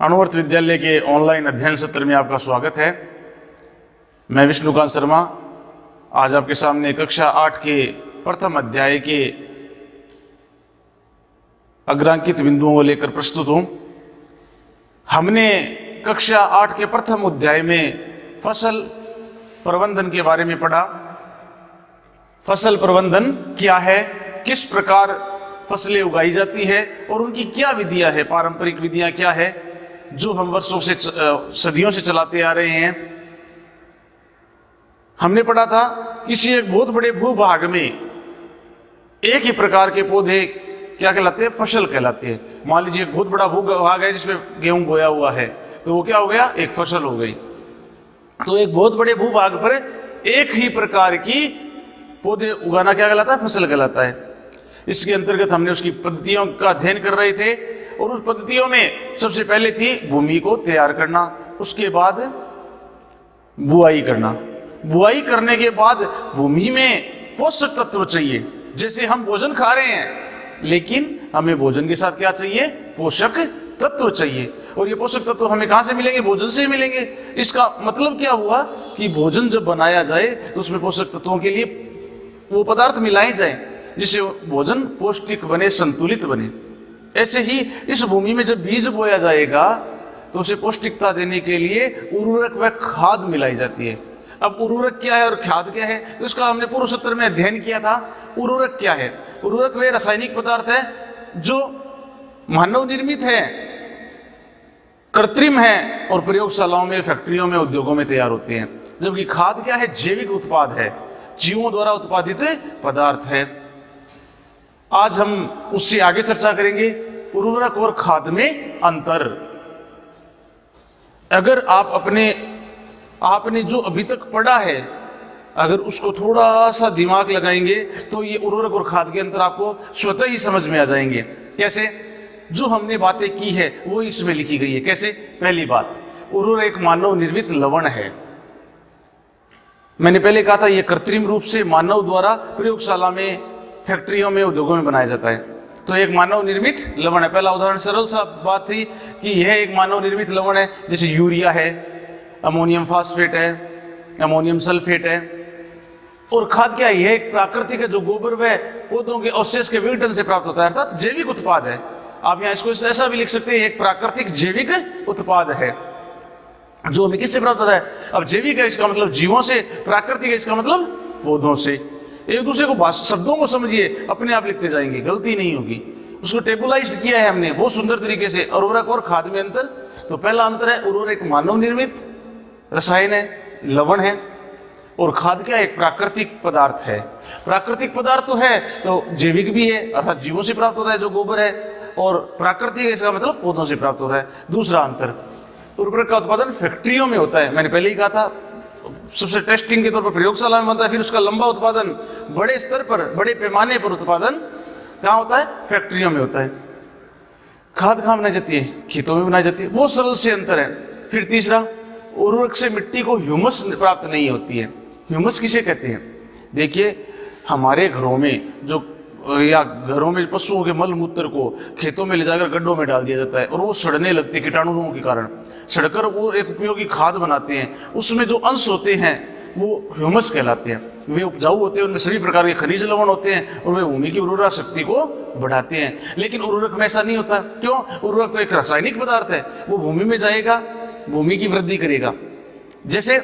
अणुवर्त विद्यालय के ऑनलाइन अध्ययन सत्र में आपका स्वागत है। मैं विष्णुकांत शर्मा आज आपके सामने कक्षा 8 के प्रथम अध्याय के अग्रांकित बिंदुओं को लेकर प्रस्तुत हूँ। हमने कक्षा 8 के प्रथम अध्याय में फसल प्रबंधन के बारे में पढ़ा। फसल प्रबंधन क्या है, किस प्रकार फसलें उगाई जाती है और उनकी क्या विधियां है, पारंपरिक विधियां क्या है जो हम वर्षों से सदियों से चलाते आ रहे हैं। हमने पढ़ा था किसी एक बहुत बड़े भूभाग में एक ही प्रकार के पौधे क्या कहलाते हैं, फसल कहलाते हैं। मान लीजिए एक बहुत बड़ा भूभाग है जिसमें गेहूं बोया हुआ है, तो वो क्या हो गया, एक फसल हो गई। तो एक बहुत बड़े भूभाग पर एक ही प्रकार की पौधे उगाना क्या कहलाता है, फसल कहलाता है। इसके अंतर्गत हमने उसकी पद्धतियों का अध्ययन कर रहे थे और उस पद्धतियों में सबसे पहले थी भूमि को तैयार करना, उसके बाद बुआई करना। बुआई करने के बाद भूमि में पोषक तत्व चाहिए। जैसे हम भोजन खा रहे हैं, लेकिन हमें भोजन के साथ क्या चाहिए, पोषक तत्व चाहिए। और ये पोषक तत्व हमें कहाँ से मिलेंगे, भोजन से मिलेंगे। इसका मतलब क्या हुआ कि भोजन जब बनाया जाए तो उसमें पोषक तत्वों के लिए वो पदार्थ मिलाए जाए जिससे भोजन पौष्टिक बने, संतुलित बने। ऐसे ही इस भूमि में जब बीज बोया जाएगा तो उसे पौष्टिकता देने के लिए उर्वरक व खाद मिलाई जाती है। अब उर्वरक क्या है और खाद क्या है, तो इसका हमने पूर्व सत्र में अध्ययन किया था। उर्वरक क्या है, उर्वरक वे रासायनिक पदार्थ है जो मानव निर्मित है, कृत्रिम है और प्रयोगशालाओं में, फैक्ट्रियों में, उद्योगों में तैयार होते हैं। जबकि खाद क्या है, जैविक उत्पाद है, जीवों द्वारा उत्पादित पदार्थ है। आज हम उससे आगे चर्चा करेंगे, उर्वरक और खाद में अंतर। अगर आपने जो अभी तक पढ़ा है, अगर उसको थोड़ा सा दिमाग लगाएंगे तो ये उर्वरक और खाद के अंतर आपको स्वतः ही समझ में आ जाएंगे। कैसे, जो हमने बातें की है वो इसमें लिखी गई है। कैसे, पहली बात, उर्वरक एक मानव निर्मित लवण है। मैंने पहले कहा था यह कृत्रिम रूप से मानव द्वारा प्रयोगशाला में, फैक्ट्रियों में, उद्योगों में बनाया जाता है। तो एक मानव निर्मित लवण है। पहला उदाहरण सरल सा बात थी कि यह एक मानव निर्मित लवण है, जैसे यूरिया है, अमोनियम फास्फेट है, अमोनियम सल्फेट है। और खाद क्या है, यह एक प्राकृतिक है जो गोबर व पौधों के अवशेष के विघटन से प्राप्त होता है, अर्थात जैविक उत्पाद है। आप यहाँ इसको ऐसा भी लिख सकते हैं, एक प्राकृतिक जैविक उत्पाद है जो हमें किससे प्राप्त होता है। अब जैविक है इसका मतलब जीवों से, प्राकृतिक है इसका मतलब पौधों से। एक दूसरे को शब्दों को समझिए, अपने आप लिखते जाएंगे, गलती नहीं होगी। उसको टेबुलाइज्ड किया है हमने बहुत सुंदर तरीके से। उर्वरक और खाद में अंतर, तो पहला अंतर है उर्वरक एक मानव निर्मित रसायन है, लवण है, और खाद क्या, एक प्राकृतिक पदार्थ है। प्राकृतिक पदार्थ तो है तो जैविक भी है, अर्थात जीवों से प्राप्त हो रहा है जो गोबर है, और प्राकृतिक इसका मतलब पौधों से प्राप्त हो रहा है। दूसरा अंतर, उर्वरक का उत्पादन फैक्ट्रियों में होता है। मैंने पहले ही कहा था, सबसे टेस्टिंग के तौर पर प्रयोगशाला में बनता है, फिर उसका लंबा उत्पादन बड़े स्तर पर, बड़े पैमाने पर उत्पादन कहाँ होता है, फैक्ट्रियों में होता है। खाद कहाँ बनाई जाती है, खेतों में बनाई जाती है। बहुत सरल से अंतर है। फिर तीसरा, उर्वरक से मिट्टी को ह्यूमस प्राप्त नहीं होती है। ह्यूमस किसे कहते हैं, देखिए हमारे घरों में या घरों में पशुओं के मल मूत्र को खेतों में ले जाकर गड्ढों में डाल दिया जाता है और वो सड़ने लगते कीटाणुओं के कारण, सड़कर वो एक उपयोगी खाद बनाते हैं। उसमें जो अंश होते हैं वो ह्यूमस कहलाते हैं। वे उपजाऊ होते हैं, उनमें सभी प्रकार के खनिज लवण होते हैं और वे भूमि की उर्वरा शक्ति को बढ़ाते हैं। लेकिन उर्वरक में ऐसा नहीं होता। क्यों, उर्वरक तो एक रासायनिक पदार्थ है, वो भूमि में जाएगा, भूमि की वृद्धि करेगा। जैसे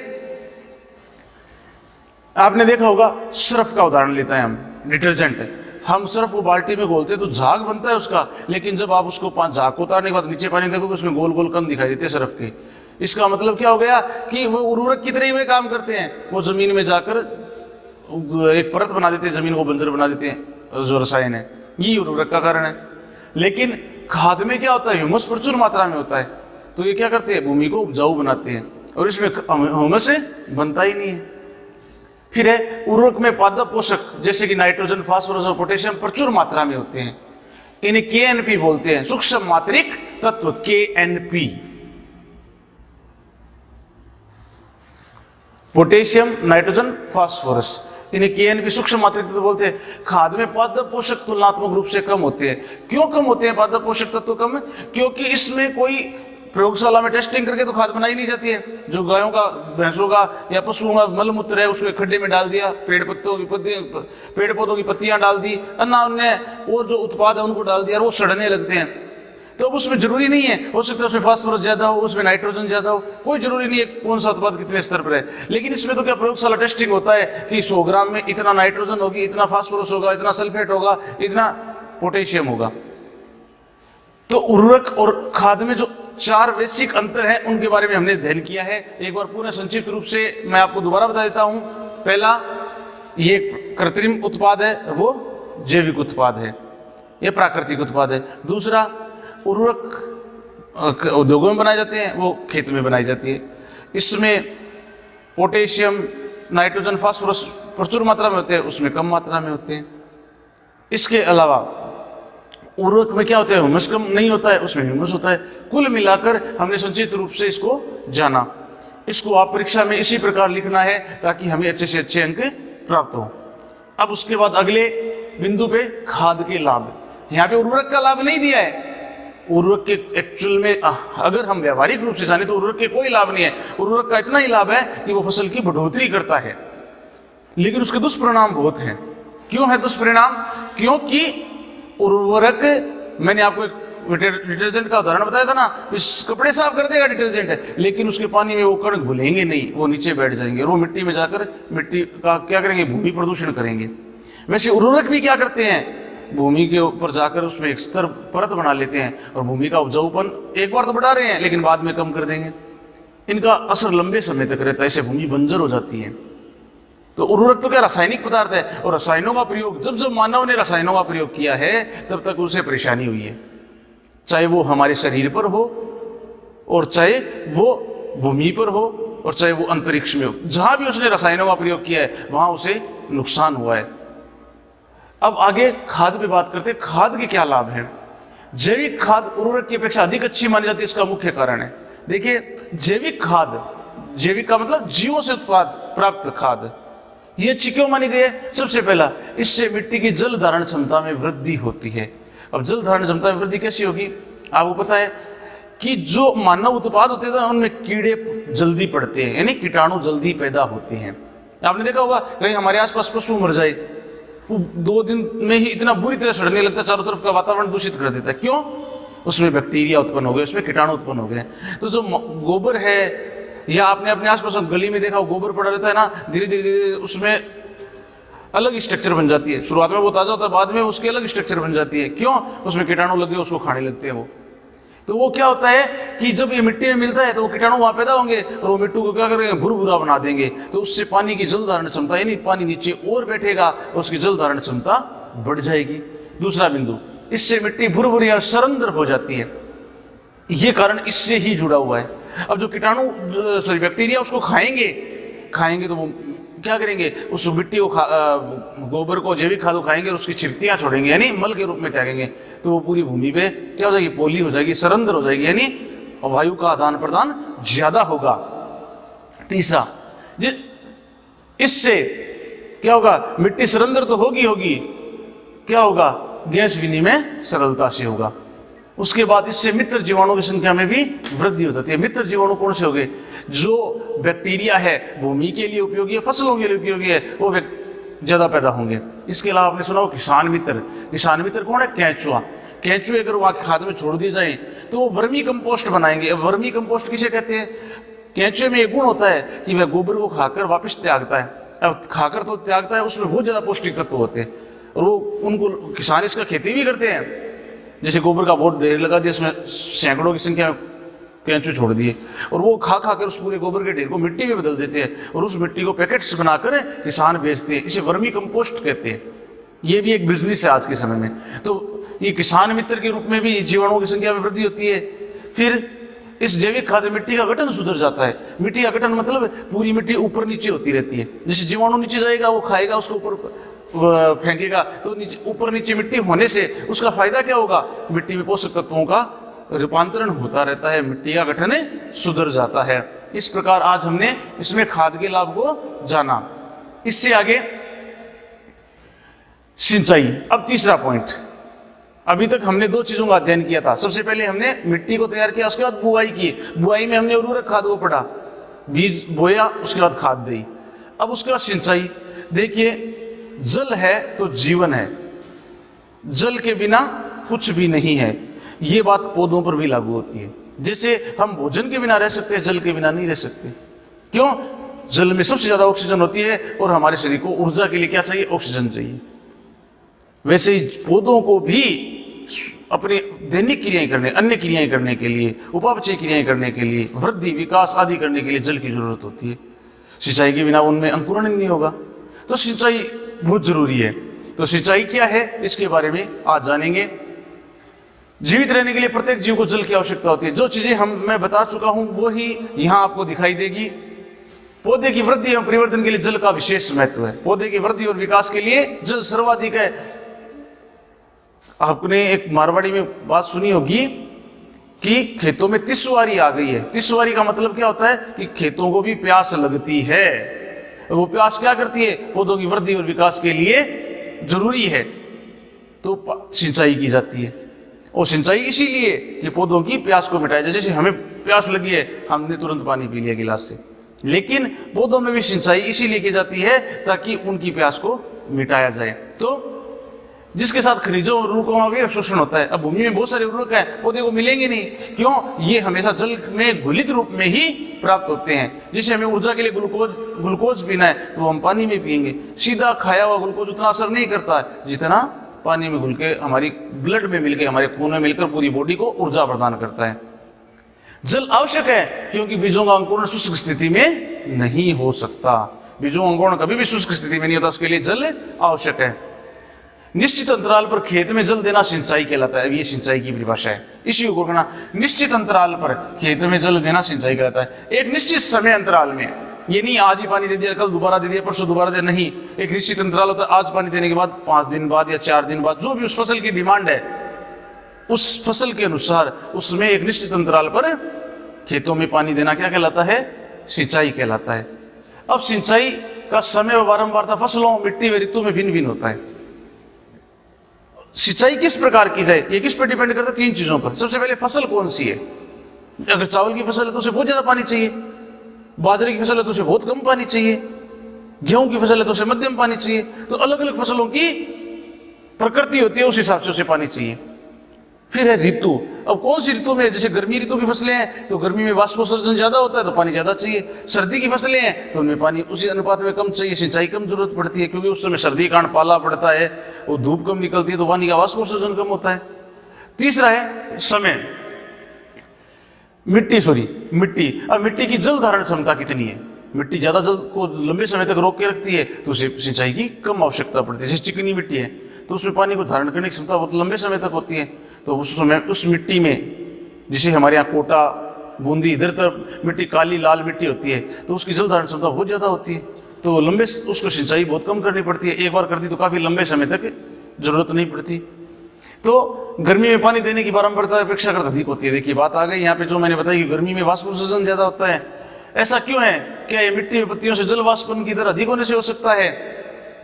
आपने देखा होगा, सर्फ का उदाहरण लेता है हम, डिटर्जेंट। हम सर्फ को बाल्टी में घोलते हैं तो झाग बनता है उसका, लेकिन जब आप उसको झाग को उतारने के बाद नीचे पानी देखोगे उसमें गोल गोल कण दिखाई देते हैं सर्फ के। इसका मतलब क्या हो गया कि वो उर्वरक की तरह ही वे काम करते हैं। वो जमीन में जाकर एक परत बना देते हैं, जमीन को बंजर बना देते हैं, जो रसायन है, ये उर्वरक का कारण है। लेकिन खाद में क्या होता है, ह्यूमस प्रचुर मात्रा में होता है, तो ये क्या करते हैं, भूमि को उपजाऊ बनाते हैं, और इसमें ह्यूमस बनता ही नहीं है। फिर है, उर्वरक में पादप पोषक जैसे कि नाइट्रोजन, फास्फोरस और पोटेशियम प्रचुर मात्रा में होते हैं। इन्हें केएनपी बोलते हैं, सूक्ष्म मात्रिक तत्व, केएनपी। पोटेशियम, नाइट्रोजन, फास्फोरस, इन्हें केएनपी सूक्ष्म मात्रिक तत्व बोलते हैं। खाद में पादप पोषक तुलनात्मक रूप से कम होते हैं। क्यों कम होते हैं पादप पोषक तत्व कम? क्योंकि इसमें कोई प्रयोगशाला में टेस्टिंग करके तो खाद बनाई नहीं जाती है। जो गायों का, भैंसों का या पशुओं का मल मूत्र है उसको एक खड्डे में डाल दिया, पेड़ पौधों की पत्तियां डाल दी, अन्ना उनने और जो उत्पाद है उनको डाल दिया और वो सड़ने लगते हैं। तो अब उसमें जरूरी नहीं है, हो सकता है उसमें फास्फोरस ज्यादा हो, उसमें नाइट्रोजन ज्यादा हो, कोई जरूरी नहीं है कौन सा उत्पाद कितने स्तर पर है। लेकिन इसमें तो क्या प्रयोगशाला टेस्टिंग होता है कि 100 ग्राम में इतना नाइट्रोजन होगी, इतना फास्फोरस होगा, इतना सल्फेट होगा, इतना पोटेशियम होगा। तो उर्वरक और खाद में जो 4 बेसिक अंतर हैं उनके बारे में हमने अध्ययन किया है। एक बार पूरे संक्षिप्त रूप से मैं आपको दोबारा बता देता हूं। पहला, ये कृत्रिम उत्पाद है, वो जैविक उत्पाद है, ये प्राकृतिक उत्पाद है। दूसरा, उर्वरक उद्योगों में बनाए जाते हैं, वो खेत में बनाई जाती है। इसमें पोटेशियम, नाइट्रोजन, फास्फोरस प्रचुर मात्रा में होते हैं, उसमें कम मात्रा में होते हैं। इसके अलावा उर्वरक में क्या होता है, ह्यूमस कम नहीं होता है, उसमें ह्यूमस होता है। कुल मिलाकर हमने संक्षिप्त रूप से इसको जाना। इसको आप परीक्षा में इसी प्रकार लिखना है ताकि हमें अच्छे से अच्छे अंक प्राप्त हो। अब उसके बाद अगले बिंदु पे खाद के लाभ। यहाँ पे उर्वरक का लाभ नहीं दिया है। उर्वरक के एक्चुअल में अगर हम व्यावहारिक रूप से जाने तो उर्वरक के कोई लाभ नहीं है। उर्वरक का इतना ही लाभ है कि वो फसल की बढ़ोतरी करता है, लेकिन उसके दुष्परिणाम बहुत हैं। क्यों है दुष्परिणाम? क्योंकि उर्वरक, मैंने आपको एक डिटर्जेंट का उदाहरण बताया था ना, इस कपड़े साफ कर देगा डिटर्जेंट है, लेकिन उसके पानी में वो कण घुलेंगे नहीं, वो नीचे बैठ जाएंगे और वो मिट्टी में जाकर मिट्टी का क्या करेंगे, भूमि प्रदूषण करेंगे। वैसे उर्वरक भी क्या करते हैं, भूमि के ऊपर जाकर उसमें एक स्तर परत बना लेते हैं और भूमि का उपजाऊपन एक बार तो बढ़ा रहे हैं लेकिन बाद में कम कर देंगे। इनका असर लंबे समय तक रहता है, इससे भूमि बंजर हो जाती है। तो उर्वरक तो क्या रासायनिक पदार्थ है, और रसायनों का प्रयोग जब जब मानव ने रसायनों का प्रयोग किया है तब तक उसे परेशानी हुई है, चाहे वो हमारे शरीर पर हो और चाहे वो भूमि पर हो और चाहे वो अंतरिक्ष में हो। जहां भी उसने रसायनों का प्रयोग किया है वहां उसे नुकसान हुआ है। अब आगे खाद पे बात करते हैं। खाद के क्या लाभ हैं? जैविक खाद उर्वरक की अपेक्षा अधिक अच्छी मानी जाती है। इसका मुख्य कारण है, देखिए, जैविक खाद, जैविक का मतलब जीवों से उत्पाद प्राप्त खाद, ये अच्छी क्यों मानी गई है? सबसे पहला, इससे मिट्टी की जल धारण क्षमता में वृद्धि होती है। अब जल धारण क्षमता में वृद्धि कैसी होगी? आपको पता है कि जो मानव उत्पाद होते हैं उनमें कीड़े जल्दी पड़ते हैं, यानी कीटाणु जल्दी पैदा होते हैं। आपने देखा होगा कहीं हमारे आसपास पशु मर जाए, 2 दिन में ही इतना बुरी तरह सड़ने लगता है, चारों तरफ का वातावरण दूषित कर देता है। क्यों? उसमें बैक्टीरिया उत्पन्न हो गए, उसमें कीटाणु उत्पन्न हो गए। तो जो गोबर है, या आपने अपने आसपास गली में देखा गोबर पड़ा रहता है ना, धीरे धीरे उसमें अलग स्ट्रक्चर बन जाती है। शुरुआत में वो ताजा होता है, बाद में उसकी अलग स्ट्रक्चर बन जाती है। क्यों? उसमें कीटाणु लगे, उसको खाने लगते हैं वो। तो वो क्या होता है कि जब ये मिट्टी में मिलता है तो वो कीटाणु वहां पैदा होंगे और वो मिट्टी को क्या करेंगे, भुरभुरा बना देंगे। तो उससे पानी की जल धारण क्षमता, यानी पानी नीचे और बैठेगा और उसकी जल धारण क्षमता बढ़ जाएगी। दूसरा बिंदु, इससे मिट्टी भुरभुरी और सरंद्र हो जाती है। ये कारण इससे ही जुड़ा हुआ है। अब जो कीटाणु बैक्टीरिया उसको खाएंगे तो वो क्या करेंगे, उस मिट्टी को गोबर को, जैविक खाद को खाएंगे और उसकी छिपतियां छोड़ेंगे, यानी मल के रूप में त्यागेंगे। तो वो पूरी भूमि पे क्या हो जाएगी, पोली हो जाएगी, सरंद्र हो जाएगी, यानी वायु का आदान प्रदान ज्यादा होगा। तीसरा, इससे क्या होगा, मिट्टी सरंद्र तो होगी, क्या होगा, गैस विनिमय सरलता से होगा। उसके बाद इससे मित्र जीवाणुओं की संख्या में भी वृद्धि हो जाती है। मित्र जीवाणु कौन से हो गए? जो बैक्टीरिया है भूमि के लिए उपयोगी है, फसलों के लिए उपयोगी है, वो ज्यादा पैदा होंगे। इसके अलावा आपने सुना हो किसान मित्र। किसान मित्र कौन है? केंचुआ। केंचुए अगर वहां खाद में छोड़ दिए जाए तो वो वर्मी कंपोस्ट बनाएंगे। वर्मी कंपोस्ट किसे कहते हैं? केंचुए में एक गुण होता है कि वह गोबर को खाकर वापस त्यागता है। अब खाकर तो त्यागता है, उसमें बहुत ज्यादा पौष्टिक तत्व होते हैं और वो उनको किसान इसका खेती भी करते हैं। जैसे गोबर का बहुत ढेर लगा दिया, उसमें सैकड़ों की संख्या में केंचुए छोड़ दिए और वो खा कर उस पूरे गोबर के ढेर को मिट्टी में बदल देते हैं और उस मिट्टी को पैकेट्स बनाकर किसान बेचते हैं। इसे वर्मी कंपोस्ट कहते हैं। ये भी एक बिजनेस है आज के समय में। तो ये किसान मित्र के रूप में भी जीवाणुओं की संख्या में वृद्धि होती है। फिर इस जैविक खाद मिट्टी का गठन सुधर जाता है। मिट्टी का गठन मतलब पूरी मिट्टी ऊपर नीचे होती रहती है। जैसे जीवाणु नीचे जाएगा, वो खाएगा, उसको ऊपर फेंकेगा, तो नीचे ऊपर नीचे मिट्टी होने से उसका फायदा क्या होगा, मिट्टी में पोषक तत्वों का रूपांतरण होता रहता है, मिट्टी का गठन सुधर जाता है। इस प्रकार आज हमने इसमें खाद के लाभ को जाना। इससे आगे सिंचाई। अब तीसरा पॉइंट, अभी तक हमने दो चीजों का अध्ययन किया था। सबसे पहले हमने मिट्टी को तैयार किया, उसके बाद बुआई की। बुआई में हमने उर्वरक खाद को पढ़ा, बीज बोया, उसके बाद खाद दी। अब उसके बाद सिंचाई। देखिए, जल है तो जीवन है, जल के बिना कुछ भी नहीं है। ये बात पौधों पर भी लागू होती है। जैसे हम भोजन के बिना रह सकते हैं, जल के बिना नहीं रह सकते। क्यों? जल में सबसे ज्यादा ऑक्सीजन होती है और हमारे शरीर को ऊर्जा के लिए क्या चाहिए? ऑक्सीजन चाहिए। वैसे ही पौधों को भी अपने दैनिक क्रियाएं करने, अन्य क्रियाएं करने के लिए, उपापचय क्रियाएं करने के लिए, वृद्धि विकास आदि करने के लिए जल की जरूरत होती है। सिंचाई के बिना उनमें अंकुरण नहीं होगा। तो सिंचाई बहुत जरूरी है। तो सिंचाई क्या है, इसके बारे में आज जानेंगे। जीवित रहने के लिए प्रत्येक जीव को जल की आवश्यकता होती है। जो चीजें मैं बता चुका हूं वो ही यहां आपको दिखाई देगी। पौधे की वृद्धि एवं परिवर्तन के लिए जल का विशेष महत्व है। पौधे की वृद्धि और विकास के लिए जल सर्वाधिक है। आपने एक मारवाड़ी में बात सुनी होगी कि खेतों में तिसवारी आ गई है। तिसवारी का मतलब क्या होता है कि खेतों को भी प्यास लगती है। वो प्यास क्या करती है? पौधों की वृद्धि और विकास के लिए जरूरी है, तो सिंचाई की जाती है। और सिंचाई इसीलिए कि पौधों की प्यास को मिटाया जाए। जैसे हमें प्यास लगी है, हमने तुरंत पानी पी लिया गिलास से, लेकिन पौधों में भी सिंचाई इसीलिए की जाती है ताकि उनकी प्यास को मिटाया जाए। तो जिसके साथ खनिजों और उर्वरकों का भी अवशोषण होता है। अब भूमि में बहुत सारे उर्वरक हैं, पौधे को मिलेंगे नहीं। क्यों? ये हमेशा जल में घुलित रूप में ही प्राप्त होते हैं। जैसे हमें ऊर्जा के लिए ग्लूकोज पीना है तो हम पानी में पिएंगे। सीधा खाया हुआ ग्लूकोज उतना असर नहीं करता है जितना पानी में घुल के हमारी ब्लड में मिलकर, हमारे खून में मिलकर पूरी बॉडी को ऊर्जा प्रदान करता है। जल आवश्यक है क्योंकि बीजों का अंकुरण शुष्क स्थिति में नहीं हो सकता। बीजों का अंकुरण कभी भी शुष्क स्थिति में नहीं होता, उसके लिए जल आवश्यक है। निश्चित अंतराल पर खेत में जल देना सिंचाई कहलाता है। ये सिंचाई की परिभाषा है। इसी को करना, निश्चित अंतराल पर खेत में जल देना सिंचाई कहलाता है। एक निश्चित समय अंतराल में, ये नहीं आज ही पानी दे दिया, कल दोबारा दे दिया, परसों दोबारा दे, नहीं। एक निश्चित अंतराल होता है। आज पानी देने के बाद 5 दिन बाद या 4 दिन बाद, जो भी उस फसल की डिमांड है, उस फसल के अनुसार उसमें एक निश्चित अंतराल पर खेतों में पानी देना क्या कहलाता है? सिंचाई कहलाता है। अब सिंचाई का समय व बारंबारता फसलों, मिट्टी व ऋतु में भिन्न भिन्न होता है। सिंचाई किस प्रकार की जाए, ये किस पर डिपेंड करता है? 3 चीजों पर। सबसे पहले फसल कौन सी है। अगर चावल की फसल है तो उसे बहुत ज्यादा पानी चाहिए, बाजरे की फसल है तो उसे बहुत कम पानी चाहिए, गेहूं की फसल है तो उसे मध्यम पानी चाहिए। तो अलग अलग फसलों की प्रकृति होती है, उस हिसाब से उसे पानी चाहिए। फिर है ऋतु। अब कौन सी ऋतु में, जैसे गर्मी ऋतु की फसलें हैं तो गर्मी में वाष्पोत्सर्जन ज्यादा होता है तो पानी ज्यादा चाहिए। सर्दी की फसलें हैं तो उनमें पानी उसी अनुपात में कम चाहिए, सिंचाई कम जरूरत पड़ती है, क्योंकि उस समय सर्दी कारण पाला पड़ता है, वो धूप कम निकलती है तो पानी का वाष्पोत्सर्जन कम होता है। तीसरा है समय, मिट्टी। अब मिट्टी की जल धारण क्षमता कितनी है। मिट्टी ज्यादा जल को लंबे समय तक रोक के रखती है तो उसे सिंचाई की कम आवश्यकता पड़ती है। जैसे चिकनी मिट्टी है तो उसमें पानी को धारण करने की क्षमता बहुत लंबे समय तक होती है, तो उस समय उस मिट्टी में, जैसे हमारे यहाँ कोटा, बूंदी, इधर तरफ मिट्टी काली लाल मिट्टी होती है तो उसकी जल धारण क्षमता बहुत ज़्यादा होती है, तो लंबे उसको सिंचाई बहुत कम करनी पड़ती है। एक बार कर दी तो काफ़ी लंबे समय तक जरूरत नहीं पड़ती। तो गर्मी में पानी देने की बारंबारता अपेक्षाकृत अधिक होती है। देखिए बात आ गई यहाँ पे जो मैंने बताई कि गर्मी में वाष्पोत्सर्जन ज़्यादा होता है। ऐसा क्यों है? क्या ये मिट्टी में पत्तियों से जल वाष्पन की दर अधिक होने से हो सकता है?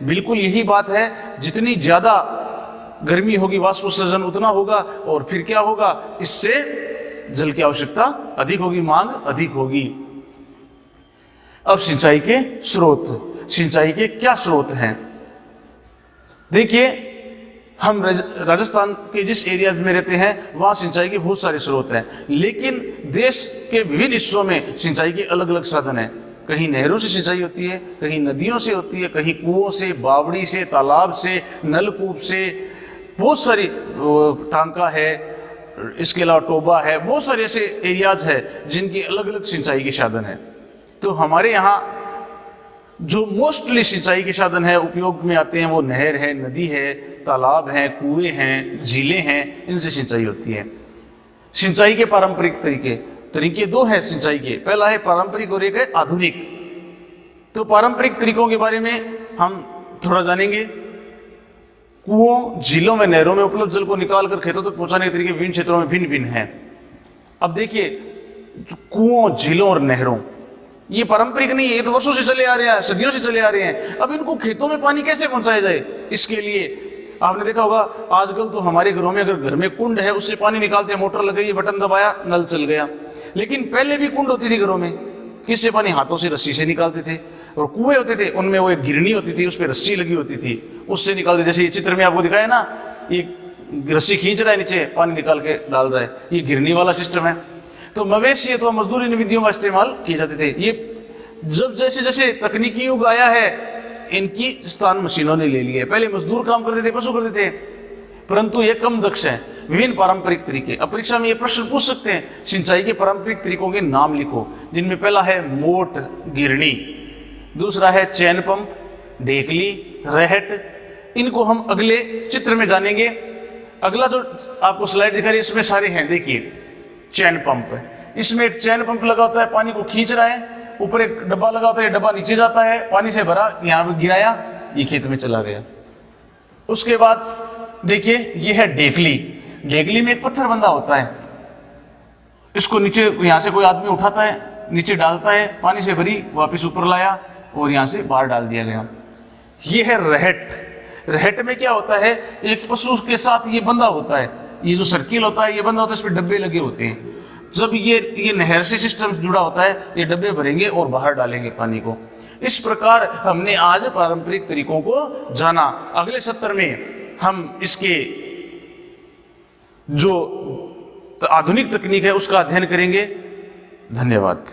बिल्कुल यही बात है। जितनी ज़्यादा गर्मी होगी वाष्पोत्सर्जन उतना होगा, और फिर क्या होगा? इससे जल की आवश्यकता अधिक होगी, मांग अधिक होगी। अब सिंचाई के स्रोत, सिंचाई के क्या स्रोत हैं? देखिए, हम राजस्थान के जिस एरिया में रहते हैं वहाँ सिंचाई के बहुत सारे स्रोत हैं, लेकिन देश के विभिन्न हिस्सों में सिंचाई के अलग अलग साधन हैं। कहीं नहरों से सिंचाई होती है, कहीं नदियों से होती है, कहीं कुओं से, बावड़ी से, तालाब से, नलकूप से, बहुत सारी टांका है, इसके अलावा टोबा है, बहुत सारे ऐसे एरियाज है जिनकी अलग अलग सिंचाई के साधन है। तो हमारे यहाँ जो मोस्टली सिंचाई के साधन है उपयोग में आते हैं वो नहर है, नदी है, तालाब है, कुएं हैं, झीलें हैं, इनसे सिंचाई होती है। सिंचाई के पारंपरिक तरीके 2 हैं सिंचाई के। पहला है पारंपरिक और एक है आधुनिक। तो पारंपरिक तरीकों के बारे में हम थोड़ा जानेंगे। कुओं, झीलों में, नहरों में उपलब्ध जल को निकालकर खेतों तक पहुंचाने के तरीके विभिन्न क्षेत्रों में भिन्न भिन्न हैं। अब देखिए, कुओं, झीलों और नहरों ये पारंपरिक नहीं है, ये तो वर्षों से चले आ रहे हैं, सदियों से चले आ रहे हैं। अब इनको खेतों में पानी कैसे पहुंचाया जाए, इसके लिए आपने देखा होगा आजकल तो हमारे घरों में, अगर घर में कुंड है उससे पानी निकालते हैं, मोटर लगाई, बटन दबाया, नल चल गया। लेकिन पहले भी कुंड होती थी घरों में, किससे पानी, हाथों से, रस्सी से निकालते थे। और कुएं होते थे, उनमें वो एक गिरनी होती थी, उस पर रस्सी लगी होती थी, उससे निकालते। जैसे ये चित्र में आपको दिखाया ना, ये रस्सी खींच रहा है, नीचे पानी निकाल के डाल रहा है, ये गिरनी वाला सिस्टम है। तो मवेशी अथवा मजदूरी इन विधियों का इस्तेमाल किए जाते थे। ये जब जैसे जैसे तकनीकी युग आया है, इनकी स्थान मशीनों ने ले लिया है। पहले मजदूर काम करते थे, पशु करते थे, परंतु ये कम दक्ष है। विभिन्न पारंपरिक तरीके, अब परीक्षा में ये प्रश्न पूछ सकते हैं, सिंचाई के पारंपरिक तरीकों के नाम लिखो, जिनमें पहला है मोट गिरनी, दूसरा है चैन पंप, ढेकली, रहट। इनको हम अगले चित्र में जानेंगे। अगला जो आपको स्लाइड दिखा रही है इसमें सारे हैं, देखिए चैन पंप है, इसमें एक चैन पंप लगा होता है, पानी को खींच रहा है, ऊपर एक डब्बा लगा होता है, डब्बा नीचे जाता है, पानी से भरा, यहाँ पे गिराया, ये खेत में चला गया। उसके बाद देखिए ये है ढेकली। ढेकली में एक पत्थर बंधा होता है, इसको नीचे, यहाँ से कोई आदमी उठाता है, नीचे डालता है, पानी से भरी, वापस ऊपर लाया और यहाँ से बाहर डाल दिया गया। ये है रहट। रहट में क्या होता है, एक पशु के साथ ये बंधा होता है, ये जो सर्किल होता है ये बंधा होता है, इसमें डब्बे लगे होते हैं। जब ये नहर से सिस्टम जुड़ा होता है, ये डब्बे भरेंगे और बाहर डालेंगे पानी को। इस प्रकार हमने आज पारंपरिक तरीकों को जाना। अगले सत्र में हम इसके जो आधुनिक तकनीक है उसका अध्ययन करेंगे। धन्यवाद।